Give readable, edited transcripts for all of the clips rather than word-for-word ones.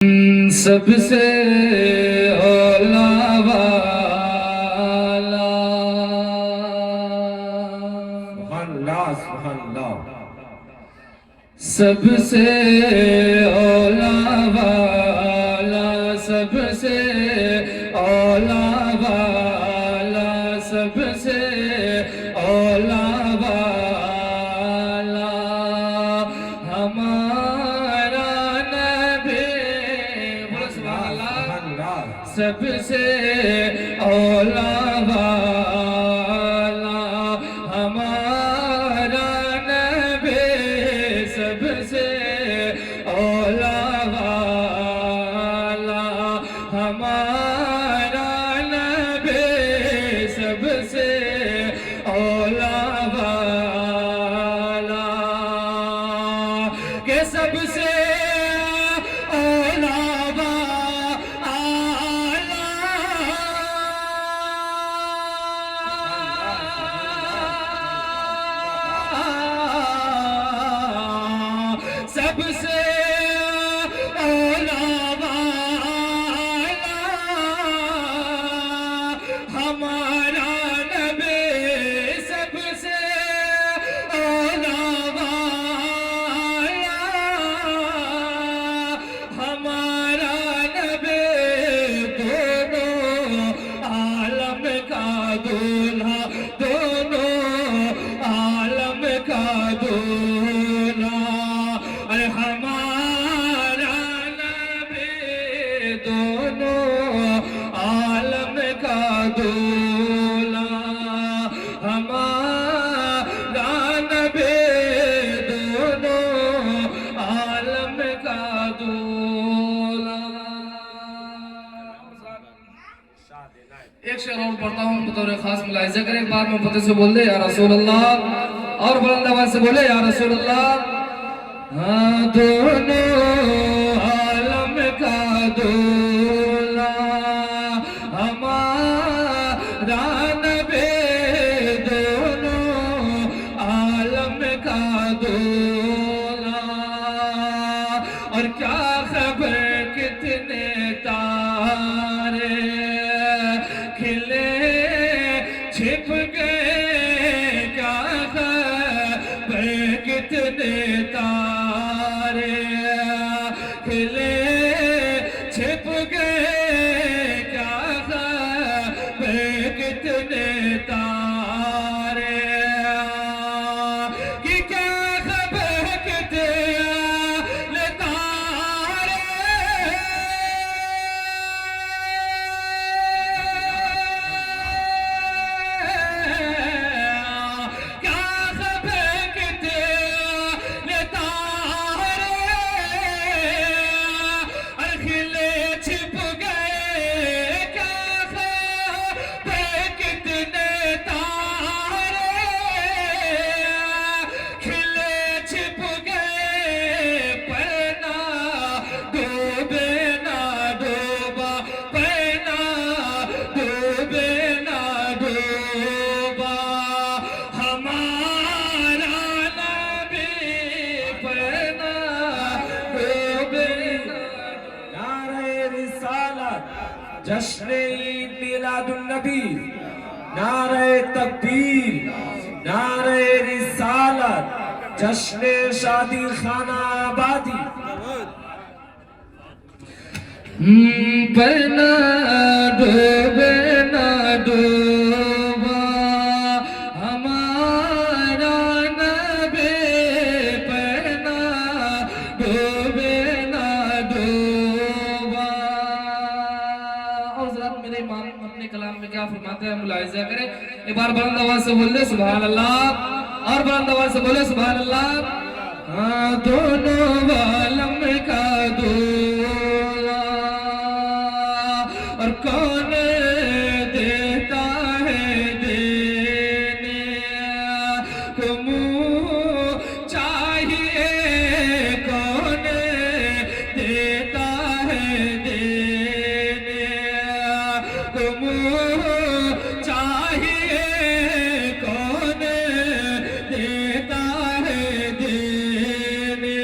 سب سے اولا والا سبحان اللہ سبحان اللہ سب سے اولا والا سب سے اولا والا سب سے اولا والا ہمارا نبی بولو سبحان اللہ سب سے اولا والا ہمارا نبی سب سے اولا والا ہمارا نبی سب سے اولا والا کہ سب سے اولا سب سے اولا والا ہمارا نبی سب سے اولا والا ہمارا نبی دونوں عالم کا دولہا دونوں عالم کا دولہا ارے ہمارا نبی دونوں عالم کا دولہا ہمارا نبی دونوں عالم کا دولہا ایک شعر اور پڑھتا ہوں بطور خاص ملاحظہ کریں ایک بار میں فتح سے بول دے یا رسول اللہ اور بلند آواز سے بولے یا رسول اللہ ہاں دونوں عالم کا دولہا ہمارا نبی دونوں عالم کا دولہا اور کیا خبر کتنے تارے کھلے چھپ گئے کیا خبر کتنے تارے کھلے چھپ گئے کیا خبر کتنے تارے کہ کیا خبر کتنے تارے کیا خبر کتنے تارے کھلے چھپ گئے کیا خبر کتنے تارے کھلے چھپ گئے پرنا ڈوبے نہ ڈوبا پرنا ڈوبے نہ ڈوبا ہمارا نبی پرنا ڈوبے نہ نعرہ رسالت جشن عید میلاد النبی نعرہ تکبیر نعرہ رسالت جشن شادی خانہ آبادی پرنا ڈوبے نہ ڈوبا ہمارا نبی پرنا ڈوبے نہ ڈوبا اور حضرات میرے امام اپنے کلام میں کیا فرماتے ہیں ملاحظہ کریں ایک بار بلند آواز سے بول لے سبحان اللہ اور بلند آواز سے بولے سبحان اللہ ہاں دونوں عالم کا دولہا اور کون دیتا ہے دینے کو منہ چاہیے کون دیتا ہے دینے کو منہ چاہیے کون دیتا ہے دینے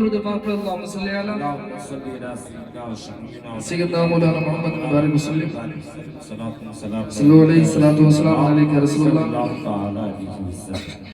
درود پاک پڑھ اللہم صلی علی اللهم صل على سيدنا وشفيعنا سیدنا مولانا محمد مبارک وسلم صلاة والسلام صلو علیہ الصلوۃ والسلام علیہ رسول اللہ اللہ تعالی علیہ وسلم.